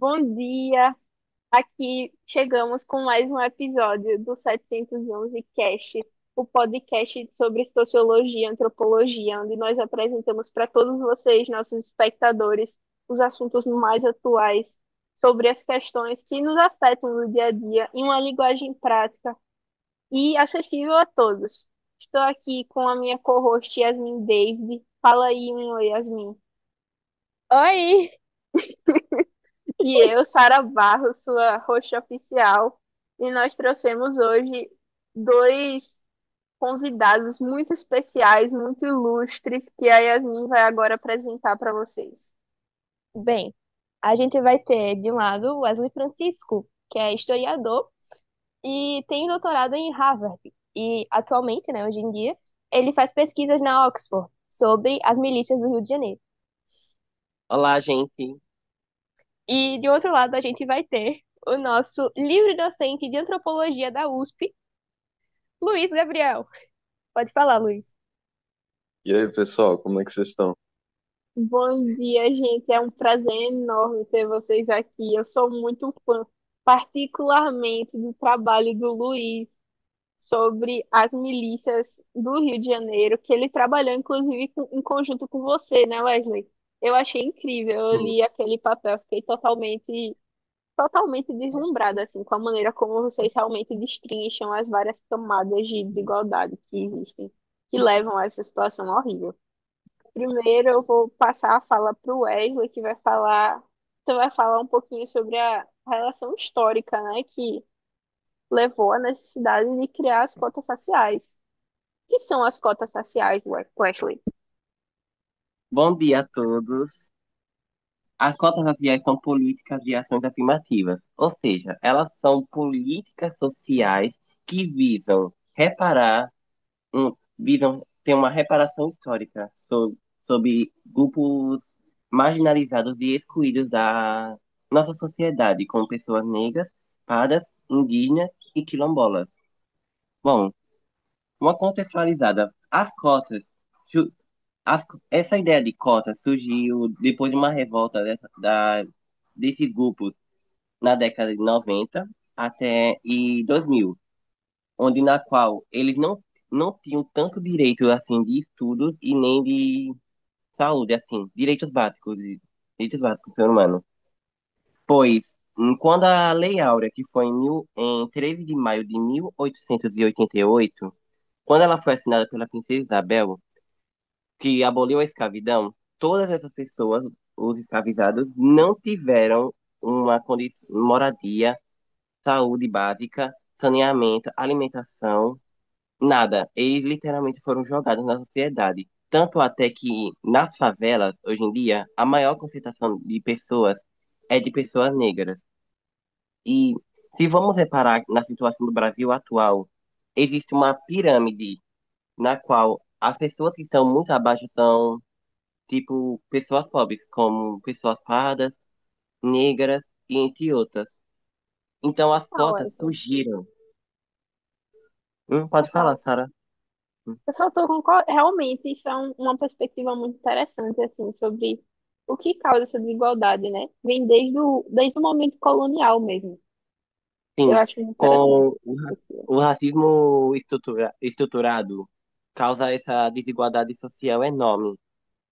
Bom dia! Aqui chegamos com mais um episódio do 711 Cast, o podcast sobre sociologia e antropologia, onde nós apresentamos para todos vocês, nossos espectadores, os assuntos mais atuais sobre as questões que nos afetam no dia a dia, em uma linguagem prática e acessível a todos. Estou aqui com a minha co-host Yasmin David. Fala aí um oi, Yasmin. Oi! E eu, Sara Barros, sua host oficial, e nós trouxemos hoje dois convidados muito especiais, muito ilustres, que a Yasmin vai agora apresentar para vocês. Bem, a gente vai ter de um lado o Wesley Francisco, que é historiador e tem doutorado em Harvard. E atualmente, né, hoje em dia, ele faz pesquisas na Oxford sobre as milícias do Rio de Janeiro. Olá, gente. E de outro lado, a gente vai ter o nosso livre docente de antropologia da USP, Luiz Gabriel. Pode falar, Luiz. E aí, pessoal, como é que vocês estão? Bom dia, gente. É um prazer enorme ter vocês aqui. Eu sou muito fã, particularmente do trabalho do Luiz sobre as milícias do Rio de Janeiro, que ele trabalhou, inclusive, em conjunto com você, né, Wesley? Eu achei incrível. Eu Hum, li aquele papel, fiquei totalmente deslumbrada, assim, com a maneira como vocês realmente destrincham as várias camadas de desigualdade que existem, que levam a essa situação horrível. Primeiro, eu vou passar a fala para o Wesley, que vai falar, você vai falar um pouquinho sobre a relação histórica, né, que levou à necessidade de criar as cotas raciais. O que são as cotas raciais, Wesley? Bom dia a todos. As cotas raciais são políticas de ações afirmativas, ou seja, elas são políticas sociais que visam ter uma reparação histórica sobre grupos marginalizados e excluídos da nossa sociedade, como pessoas negras, pardas, indígenas e quilombolas. Bom, uma contextualizada, essa ideia de cota surgiu depois de uma revolta desses grupos na década de 90 até 2000, onde na qual eles não tinham tanto direito assim de estudos e nem de saúde, assim, direitos básicos do ser humano. Pois, quando a Lei Áurea, que foi em 13 de maio de 1888, quando ela foi assinada pela Princesa Isabel, que aboliu a escravidão, todas essas pessoas, os escravizados, não tiveram uma moradia, saúde básica, saneamento, alimentação, nada. Eles literalmente foram jogados na sociedade. Tanto até que nas favelas, hoje em dia, a maior concentração de pessoas é de pessoas negras. E se vamos reparar na situação do Brasil atual, existe uma pirâmide na qual as pessoas que estão muito abaixo são tipo pessoas pobres, como pessoas pardas, negras e entre outras. Então as Ah, cotas Wesley. surgiram. Pode falar, Total. Sara. Hum, Eu só tô realmente isso é uma perspectiva muito interessante assim sobre o que causa essa desigualdade, né? Vem desde o momento colonial mesmo. Eu Sim, acho muito interessante. com o racismo estruturado causa essa desigualdade social enorme,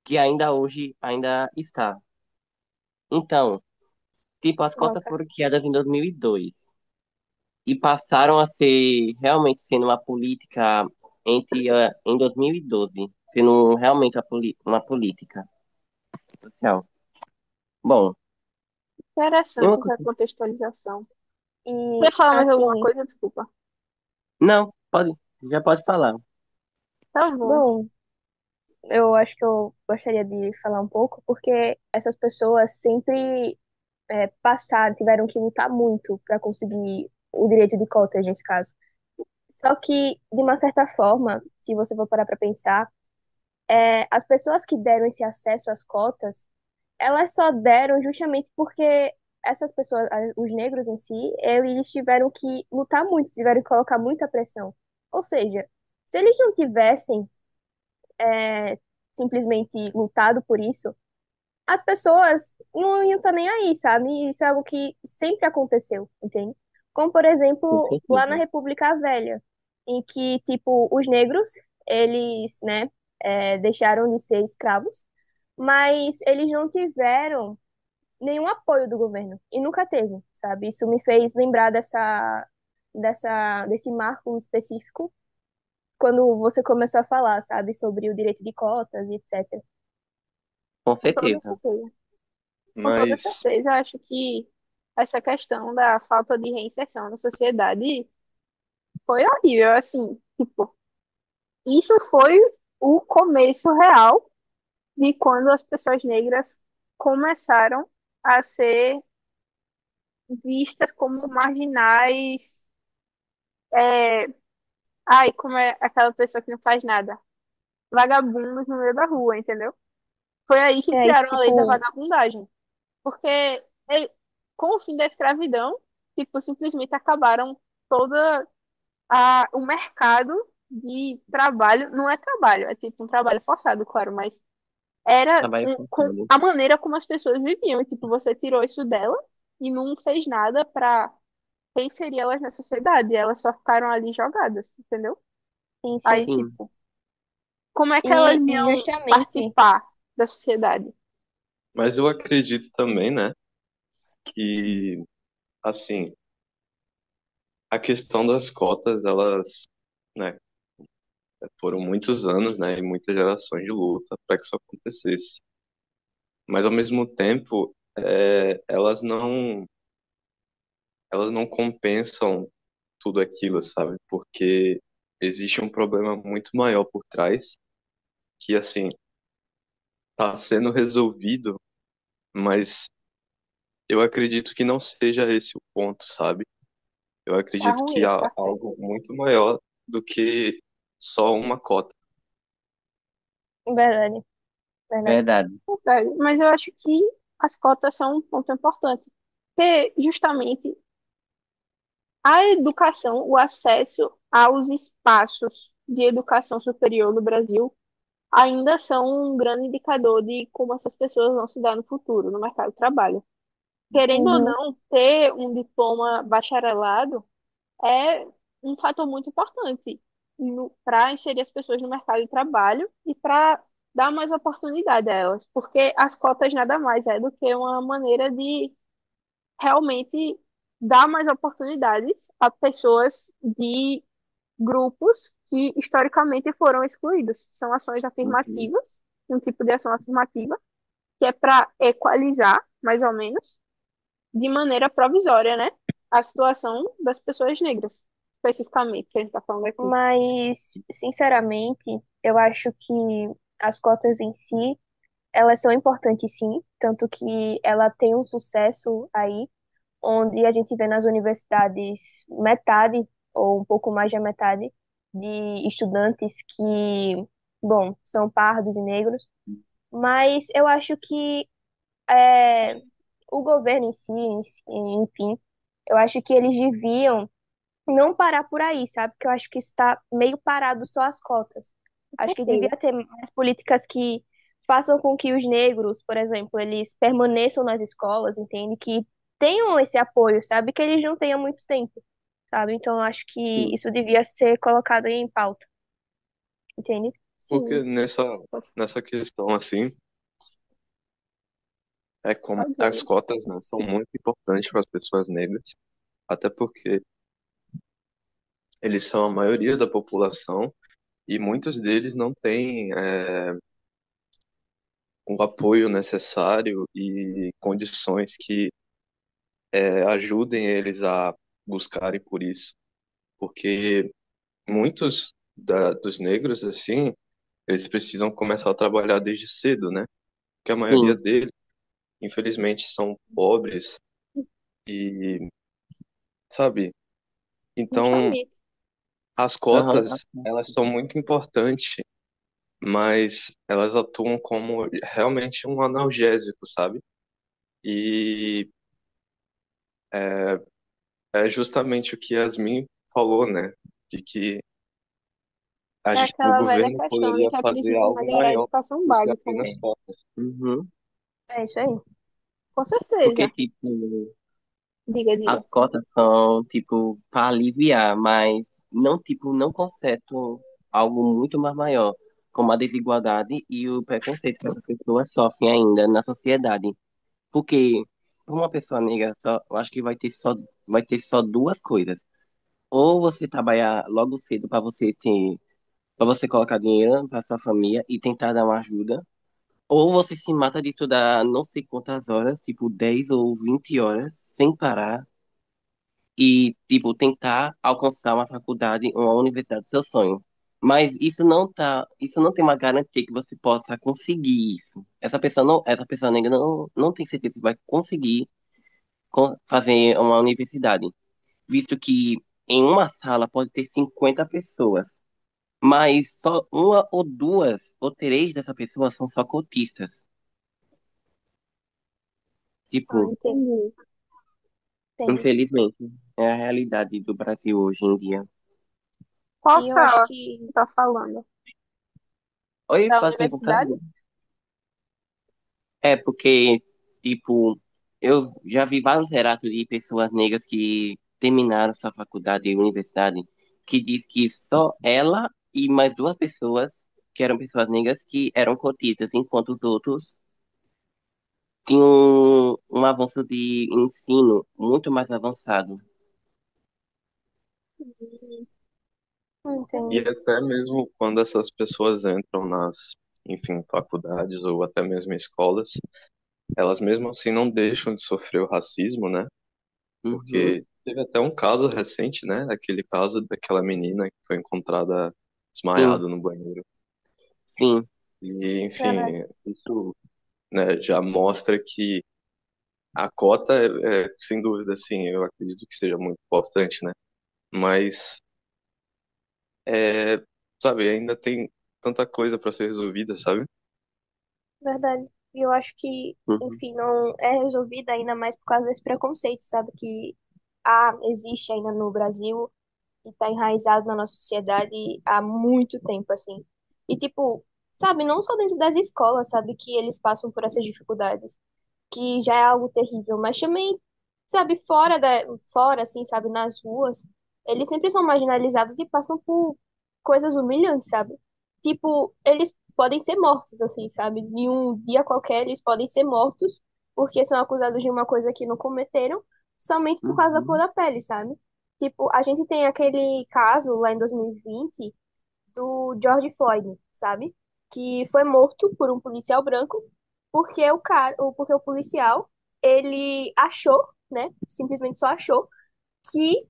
que ainda hoje ainda está. Então, tipo, as cotas Ok. foram criadas em 2002 e passaram a ser realmente sendo uma política em 2012, sendo realmente uma política social. Bom, uma Interessante essa coisa. contextualização. Você E, ia falar mais alguma assim, coisa? Desculpa. Não, já pode falar. Tá bom. bom, eu acho que eu gostaria de falar um pouco, porque essas pessoas sempre passaram, tiveram que lutar muito para conseguir o direito de cotas nesse caso. Só que, de uma certa forma, se você for parar para pensar, as pessoas que deram esse acesso às cotas, elas só deram justamente porque essas pessoas, os negros em si, eles tiveram que lutar muito, tiveram que colocar muita pressão. Ou seja, se eles não tivessem simplesmente lutado por isso, as pessoas não iam estar nem aí, sabe? E isso é algo que sempre aconteceu, entende? Como, por Com exemplo, lá na certeza. República Velha, em que, tipo, os negros, eles, né, deixaram de ser escravos, mas eles não tiveram nenhum apoio do governo, e nunca teve, sabe? Isso me fez lembrar desse marco específico, quando você começou a falar, sabe, sobre o direito de cotas e etc. Com Com toda certeza. certeza. Com toda Mas, certeza, eu acho que essa questão da falta de reinserção na sociedade foi horrível, assim, tipo, isso foi o começo real de quando as pessoas negras começaram a ser vistas como marginais, é, ai, como é aquela pessoa que não faz nada, vagabundos no meio da rua, entendeu? Foi aí que E criaram a lei da tipo, vagabundagem, porque é, com o fim da escravidão, tipo, simplesmente acabaram toda o mercado de trabalho, não é trabalho, é tipo um trabalho forçado, claro, mas era Trabalho com forçado. a maneira como as pessoas viviam. E, tipo, você tirou isso dela e não fez nada pra reinserir elas na sociedade. Elas só ficaram ali jogadas, entendeu? sim, Aí, sim. Sim. tipo, como é que elas E iam justamente, participar da sociedade? mas eu acredito também, né, que, assim, a questão das cotas, elas, né, foram muitos anos, né, e muitas gerações de luta para que isso acontecesse. Mas, ao mesmo tempo, elas não compensam tudo aquilo, sabe? Porque existe um problema muito maior por trás, que, assim, está sendo resolvido, mas eu acredito que não seja esse o ponto, sabe? Eu Tá acredito ruim que esse há café. algo muito maior do que só uma cota. verdade, verdade. Verdade. Verdade. Mas eu acho que as cotas são um ponto importante. Porque, justamente, a educação, o acesso aos espaços de educação superior no Brasil ainda são um grande indicador de como essas pessoas vão se dar no futuro, no mercado de trabalho. Querendo ou Uhum, não, ter um diploma bacharelado é um fator muito importante para inserir as pessoas no mercado de trabalho e para dar mais oportunidade a elas, porque as cotas nada mais é do que uma maneira de realmente dar mais oportunidades a pessoas de grupos que historicamente foram excluídos. São ações Uhum. afirmativas, um tipo de ação afirmativa, que é para equalizar, mais ou menos, de maneira provisória, né? A situação das pessoas negras, especificamente, que a gente está falando aqui. mas, sinceramente, eu acho que as cotas em si, elas são importantes sim, tanto que ela tem um sucesso aí, onde a gente vê nas universidades metade, ou um pouco mais da metade, de estudantes que, bom, são pardos e negros, mas eu acho que é, o governo em si, enfim, eu acho que eles deviam não parar por aí, sabe? Porque eu acho que isso está meio parado só as cotas. Com Acho que devia certeza. ter mais políticas que façam com que os negros, por exemplo, eles permaneçam nas escolas, entende? Que tenham esse apoio, sabe? Que eles não tenham muito tempo, sabe? Então, eu acho que Sim. isso devia ser colocado aí em pauta, entende? Porque Sim, nessa questão, assim, é como pode as ir. cotas, né, são muito importantes para as pessoas negras, até porque eles são a maioria da população e muitos deles não têm o apoio necessário e condições que ajudem eles a buscarem por isso. Porque muitos dos negros, assim, eles precisam começar a trabalhar desde cedo, né? Porque a maioria Sim. deles, infelizmente, são pobres e, sabe? Então, Justamente. as Aham, tá cotas, elas certo. são muito importantes, mas elas atuam como realmente um analgésico, sabe? E é justamente o que Yasmin falou, né? De que É o aquela velha governo questão de poderia que é fazer preciso algo melhorar a maior educação do que básica, né? apenas cotas. Uhum. É isso aí. Com Porque, certeza. tipo, Diga, diga. as cotas são, tipo, para aliviar, mas não, tipo, não consertam algo muito mais maior, como a desigualdade e o preconceito que as pessoas sofrem ainda na sociedade. Porque, para uma pessoa negra, só, eu acho que vai ter só duas coisas. Ou você trabalhar logo cedo para você colocar dinheiro para sua família e tentar dar uma ajuda, ou você se mata de estudar não sei quantas horas, tipo 10 ou 20 horas, sem parar, e, tipo, tentar alcançar uma faculdade, uma universidade do seu sonho. Mas isso não tem uma garantia que você possa conseguir isso. Essa pessoa negra não tem certeza que vai conseguir fazer uma universidade, visto que em uma sala pode ter 50 pessoas, mas só uma ou duas ou três dessas pessoas são só cotistas. Ah, Tipo, entendo, Entendi. entendo. infelizmente, é a realidade do Brasil hoje em dia. Qual E eu acho sala que, você tá falando? Oi, Da pode perguntar? universidade? É porque, tipo, eu já vi vários relatos de pessoas negras que terminaram sua faculdade e universidade, que diz que só ela e mais duas pessoas, que eram pessoas negras, que eram cotistas, enquanto os outros tinham um avanço de ensino muito mais avançado. não E entendo. até mesmo quando essas pessoas entram nas, enfim, faculdades ou até mesmo escolas, elas mesmo assim não deixam de sofrer o racismo, né? Uhum, Porque teve até um caso recente, né? Aquele caso daquela menina que foi encontrada sim, desmaiada no banheiro. sim. E, Verdade. enfim, isso, né, já mostra que a cota sem dúvida, assim, eu acredito que seja muito importante, né? Mas, é, sabe, ainda tem tanta coisa para ser resolvida, sabe? Verdade. E eu acho que, Uhum, enfim, não é resolvida ainda mais por causa desse preconceito, sabe? Que existe ainda no Brasil e tá enraizado na nossa sociedade há muito tempo, assim. E, tipo, sabe, não só dentro das escolas, sabe, que eles passam por essas dificuldades, que já é algo terrível, mas também, sabe, fora, assim, sabe, nas ruas, eles sempre são marginalizados e passam por coisas humilhantes, sabe? Tipo, eles podem ser mortos, assim, sabe? De um dia qualquer, eles podem ser mortos porque são acusados de uma coisa que não cometeram somente por causa da cor uhum, da pele, sabe? Tipo, a gente tem aquele caso lá em 2020 do George Floyd, sabe? Que foi morto por um policial branco porque porque o policial, ele achou, né? Simplesmente só achou que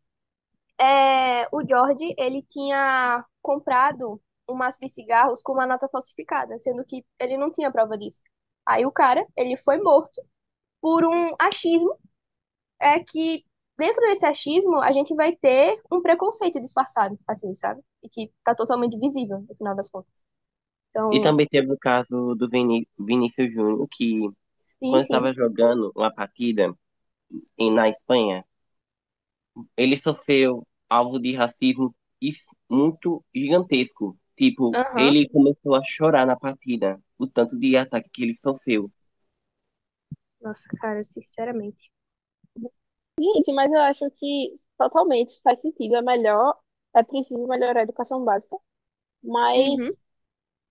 o George, ele tinha comprado um maço de cigarros com uma nota falsificada, sendo que ele não tinha prova disso. Aí o cara, ele foi morto por um achismo que dentro desse achismo a gente vai ter um preconceito disfarçado, assim, sabe? E que tá totalmente visível no final das contas. e Então, também teve o caso do Vinícius Júnior, que sim, quando sim, estava jogando uma partida na Espanha, ele sofreu alvo de racismo muito gigantesco. Tipo, aham, ele começou a chorar na partida, o tanto de ataque que ele sofreu. nossa, cara, sinceramente. Gente, mas eu acho que totalmente faz sentido. É preciso melhorar a educação básica, mas Uhum,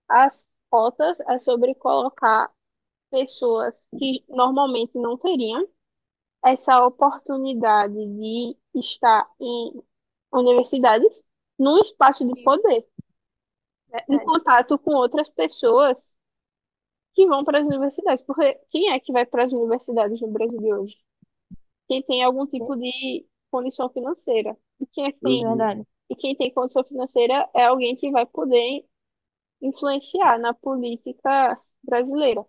as cotas é sobre colocar pessoas que normalmente não teriam essa oportunidade de estar em universidades num espaço de sim, poder, em verdade, contato com outras pessoas que vão para as universidades. Porque quem é que vai para as universidades no Brasil de hoje? Quem tem algum tipo de condição financeira. Uhum, verdade, E quem tem condição financeira é alguém que vai poder influenciar na política brasileira.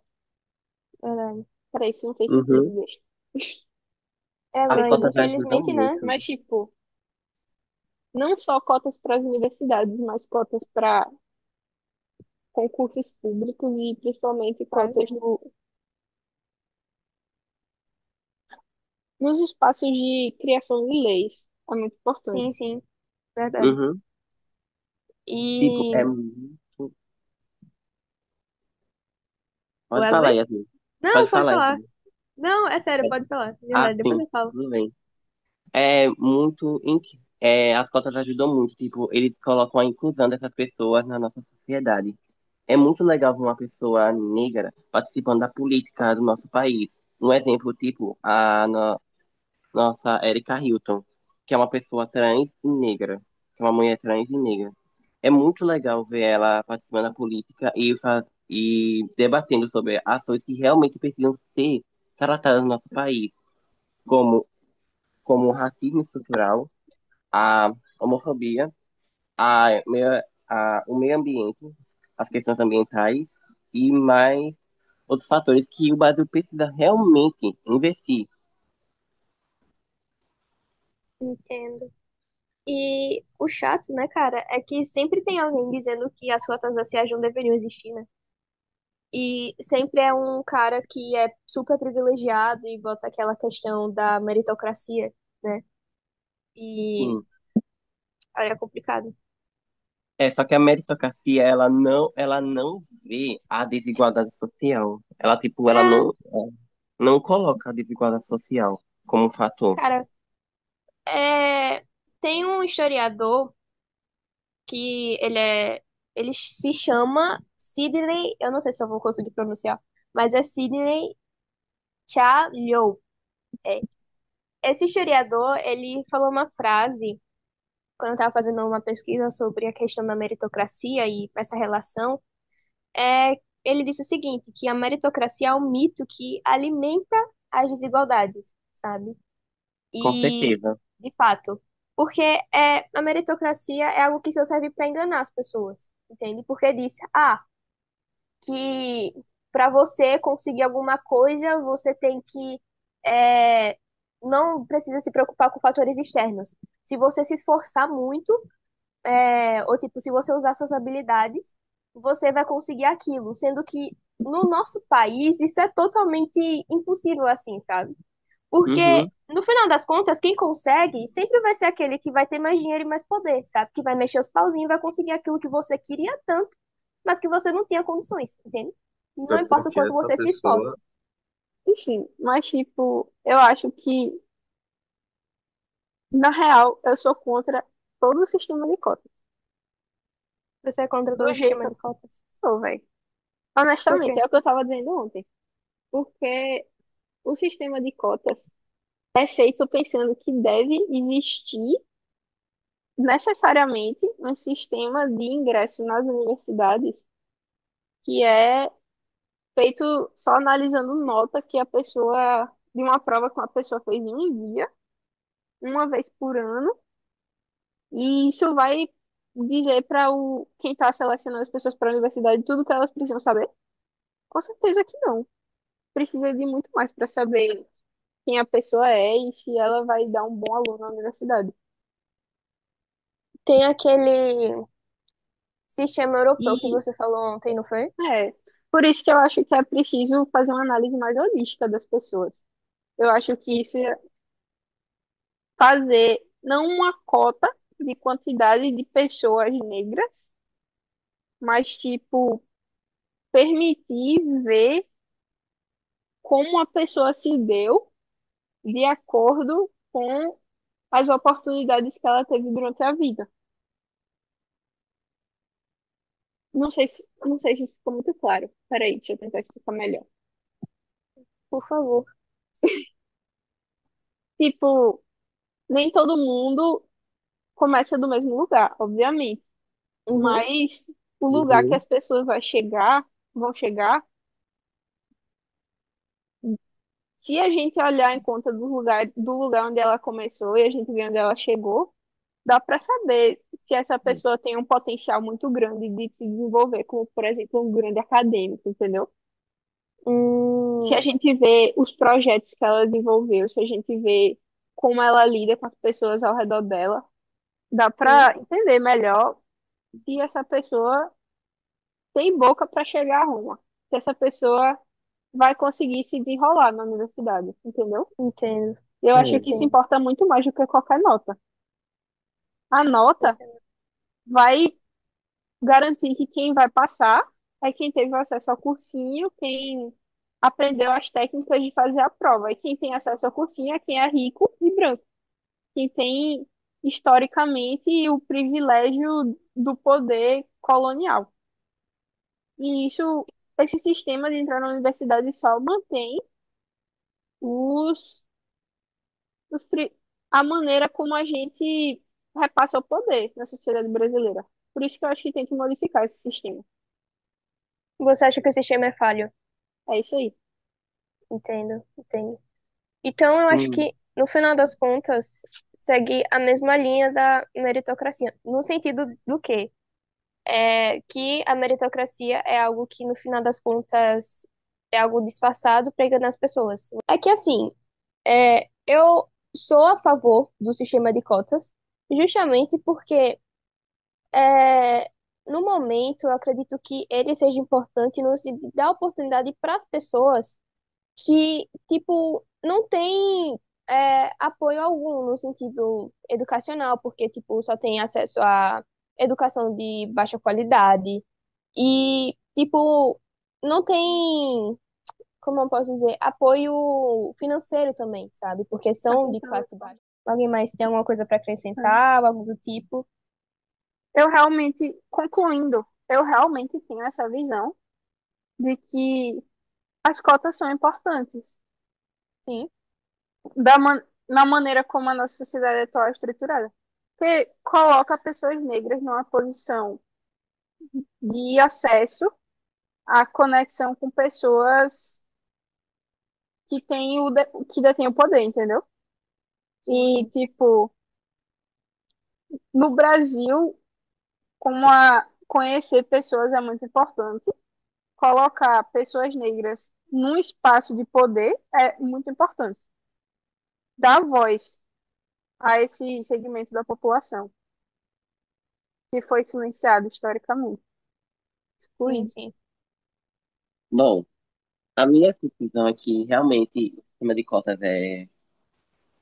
verdade. Para isso não tem sentido, uhum. deixa. As Mas cotas ajudam infelizmente, né? muito. Mas, tipo, não só cotas para as universidades, mas cotas para concursos públicos e principalmente Claro. cotas nos espaços de criação de leis. É muito importante. Sim, sim, verdade. Uhum. E Tipo, é muito. Pode falar, Wesley? Yasmin. Não, Pode pode falar, falar. então. Não, é sério, pode falar. De Ah, verdade, depois sim, eu falo. tudo bem. As cotas ajudam muito, tipo, eles colocam a inclusão dessas pessoas na nossa sociedade. É muito legal ver uma pessoa negra participando da política do nosso país. Um exemplo, tipo, nossa Erika Hilton, que é uma pessoa trans e negra, que é uma mulher trans e negra. É muito legal ver ela participando da política e debatendo sobre ações que realmente precisam ser tratadas no nosso país, como, como o racismo estrutural, a homofobia, a, meio- o meio ambiente, as questões ambientais e mais outros fatores que o Brasil precisa realmente investir. Entendo. E o chato, né, cara, é que sempre tem alguém dizendo que as cotas raciais não deveriam existir, né? E sempre é um cara que é super privilegiado e bota aquela questão da meritocracia, né? E Sim. aí é complicado. Só que a meritocracia, ela não vê a desigualdade social. Ela, tipo, ela É, não coloca a desigualdade social como um fator. cara, tem um historiador que ele se chama Sidney, eu não sei se eu vou conseguir pronunciar, mas é Sidney Chalhoub. É. Esse historiador, ele falou uma frase quando eu estava fazendo uma pesquisa sobre a questão da meritocracia e essa relação, ele disse o seguinte, que a meritocracia é um mito que alimenta as desigualdades, sabe? Com E, certeza. de fato, porque a meritocracia é algo que só serve para enganar as pessoas, entende? Porque diz, que para você conseguir alguma coisa, você tem que é, não precisa se preocupar com fatores externos. Se você se esforçar muito, ou tipo, se você usar suas habilidades, você vai conseguir aquilo, sendo que no nosso país isso é totalmente impossível assim, sabe? Porque Uhum, no final das contas, quem consegue sempre vai ser aquele que vai ter mais dinheiro e mais poder, sabe? Que vai mexer os pauzinhos e vai conseguir aquilo que você queria tanto, mas que você não tinha condições, entende? É Não importa o porque quanto essa você se pessoa, esforce. Enfim, mas tipo, eu acho que, na real, eu sou contra todo o sistema de cotas. Você é contra todo Do o sistema jeito de cotas. que sou, velho. Por Honestamente, quê? é o que eu tava dizendo ontem. Porque o sistema de cotas é feito pensando que deve existir necessariamente um sistema de ingresso nas universidades que é feito só analisando nota que a pessoa, de uma prova que uma pessoa fez em um dia, uma vez por ano, e isso vai dizer para o quem está selecionando as pessoas para a universidade tudo que elas precisam saber? Com certeza que não. Precisa de muito mais para saber quem a pessoa é e se ela vai dar um bom aluno na universidade. Tem aquele sistema europeu que E você falou ontem, não foi? é por isso que eu acho que é preciso fazer uma análise mais holística das pessoas. Eu acho que isso é fazer não uma cota de quantidade de pessoas negras, mas tipo permitir ver como a pessoa se deu de acordo com as oportunidades que ela teve durante a vida. Não sei se isso ficou muito claro. Peraí, deixa eu tentar explicar melhor. Por favor. Tipo, nem todo mundo começa do mesmo lugar, obviamente, Uhum, mas o lugar que uhum. as pessoas vão chegar, se a gente olhar em conta do lugar onde ela começou e a gente vê onde ela chegou, dá para saber se essa pessoa tem um potencial muito grande de se desenvolver, como, por exemplo, um grande acadêmico, entendeu? Se a hum, gente vê os projetos que ela desenvolveu, se a gente vê como ela lida com as pessoas ao redor dela, dá sim, para entender melhor se essa pessoa tem boca para chegar a Roma, se essa pessoa vai conseguir se desenrolar na universidade, entendeu? entendo, Eu acho que isso entendo, importa muito mais do que qualquer nota. A nota entendo. vai garantir que quem vai passar é quem teve acesso ao cursinho, quem aprendeu as técnicas de fazer a prova. E quem tem acesso ao cursinho é quem é rico e branco, quem tem historicamente o privilégio do poder colonial. E esse sistema de entrar na universidade só mantém os, os a maneira como a gente repassa o poder na sociedade brasileira. Por isso que eu acho que tem que modificar esse sistema. Você acha que o sistema é falho? É isso aí. Entendo, entendo. Então, eu acho Hum, que, no final das contas, segue a mesma linha da meritocracia. No sentido do quê? É que a meritocracia é algo que, no final das contas, é algo disfarçado para enganar as pessoas. É que, assim, eu sou a favor do sistema de cotas, justamente porque, é, no momento, eu acredito que ele seja importante no sentido de dar oportunidade para as pessoas que, tipo, não tem apoio algum no sentido educacional, porque, tipo, só tem acesso a educação de baixa qualidade e, tipo, não tem, como eu posso dizer, apoio financeiro também, sabe? Porque A são de questão- classe baixa. Alguém mais tem alguma coisa para acrescentar, algo do tipo? Eu realmente, concluindo, eu realmente tenho essa visão de que as cotas são importantes Sim, na maneira como a nossa sociedade atual é estruturada. Porque coloca pessoas negras numa posição de acesso à conexão com pessoas que detêm o poder, entendeu? sim, E, sim. tipo, no Brasil, conhecer pessoas é muito importante. Colocar pessoas negras num espaço de poder é muito importante. Dar voz a esse segmento da população que foi silenciado historicamente, Sim, excluído. sim. bom, a minha conclusão é que realmente o sistema de cotas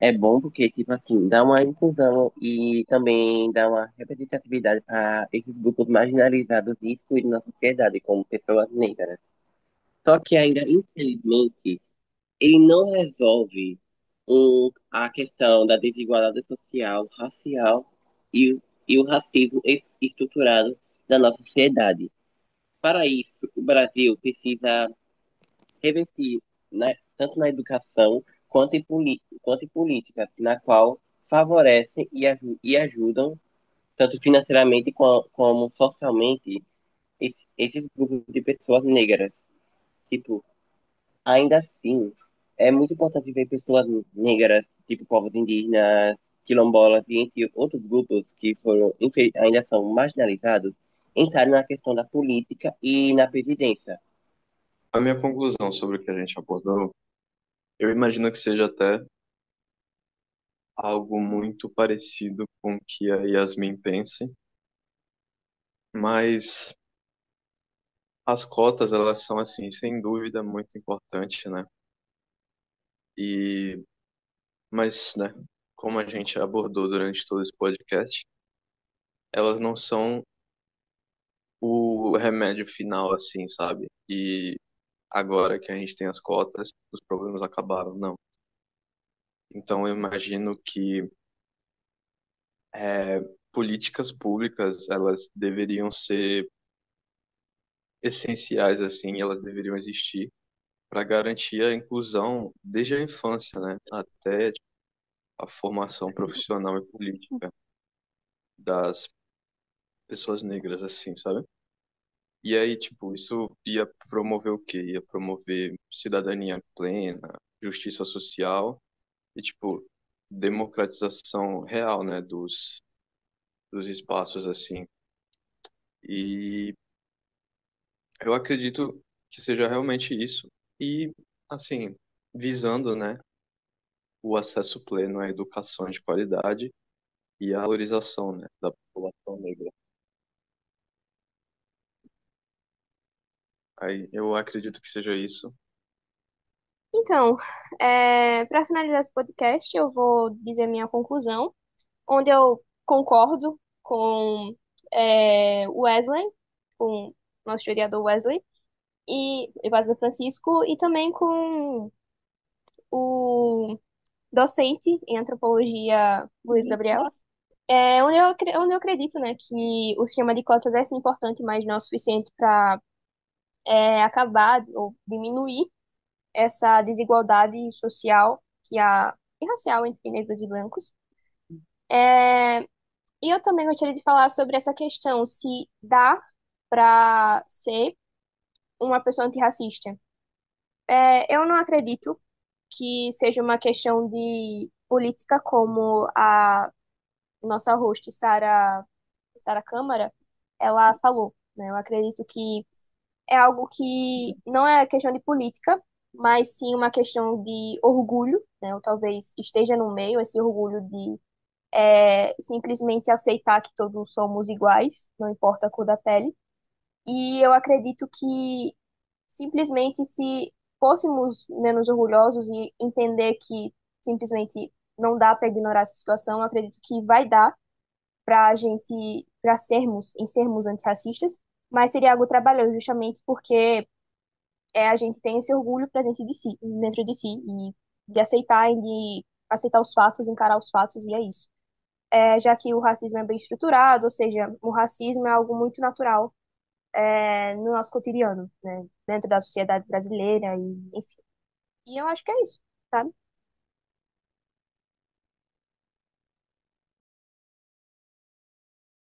é bom porque, tipo assim, dá uma inclusão e também dá uma representatividade para esses grupos marginalizados e excluídos na sociedade, como pessoas negras. Só que ainda, infelizmente, ele não resolve a questão da desigualdade social, racial e o racismo estruturado da nossa sociedade. Para isso, o Brasil precisa revertir, né, tanto na educação quanto em políticas, na qual favorecem e ajudam, tanto financeiramente como socialmente, esses grupos de pessoas negras. Tipo, ainda assim, é muito importante ver pessoas negras, tipo povos indígenas, quilombolas e entre outros grupos que ainda são marginalizados, entrarem na questão da política e na presidência. A minha conclusão sobre o que a gente abordou, eu imagino que seja até algo muito parecido com o que a Yasmin pense, mas as cotas, elas são, assim, sem dúvida, muito importantes, né? E, mas, né, como a gente abordou durante todo esse podcast, elas não são o remédio final, assim, sabe? E agora que a gente tem as cotas, os problemas acabaram, não. Então, eu imagino que é, políticas públicas, elas deveriam ser essenciais, assim, elas deveriam existir para garantir a inclusão desde a infância, né, até tipo, a formação profissional e política das pessoas negras, assim, sabe? E aí, tipo, isso ia promover o quê? Ia promover cidadania plena, justiça social e, tipo, democratização real, né, dos espaços, assim. E eu acredito que seja realmente isso. E, assim, visando, né, o acesso pleno à educação de qualidade e a valorização, né, da população negra. Aí eu acredito que seja isso. Então, para finalizar esse podcast, eu vou dizer minha conclusão, onde eu concordo com o Wesley, com o nosso historiador Wesley, e Evasda Francisco, e também com o docente em antropologia, Luiz Gabriel. Nossa, Onde eu acredito, né, que o sistema de cotas é sim importante, mas não é o suficiente para acabar ou diminuir essa desigualdade social e racial entre negros e brancos. É, e eu também gostaria de falar sobre essa questão, se dá para ser uma pessoa antirracista. Eu não acredito que seja uma questão de política, como a nossa host, Sara Câmara, ela falou, né? Eu acredito que é algo que não é questão de política, mas sim uma questão de orgulho, né? Ou talvez esteja no meio esse orgulho de simplesmente aceitar que todos somos iguais, não importa a cor da pele. E eu acredito que simplesmente se fôssemos menos orgulhosos e entender que simplesmente não dá para ignorar essa situação, eu acredito que vai dar para a gente, em sermos antirracistas, mas seria algo trabalhoso justamente porque a gente tem esse orgulho presente de si, dentro de si, e de aceitar os fatos, encarar os fatos, e é isso. Já que o racismo é bem estruturado, ou seja, o racismo é algo muito natural no nosso cotidiano, né? Dentro da sociedade brasileira, e enfim. E eu acho que é isso, sabe?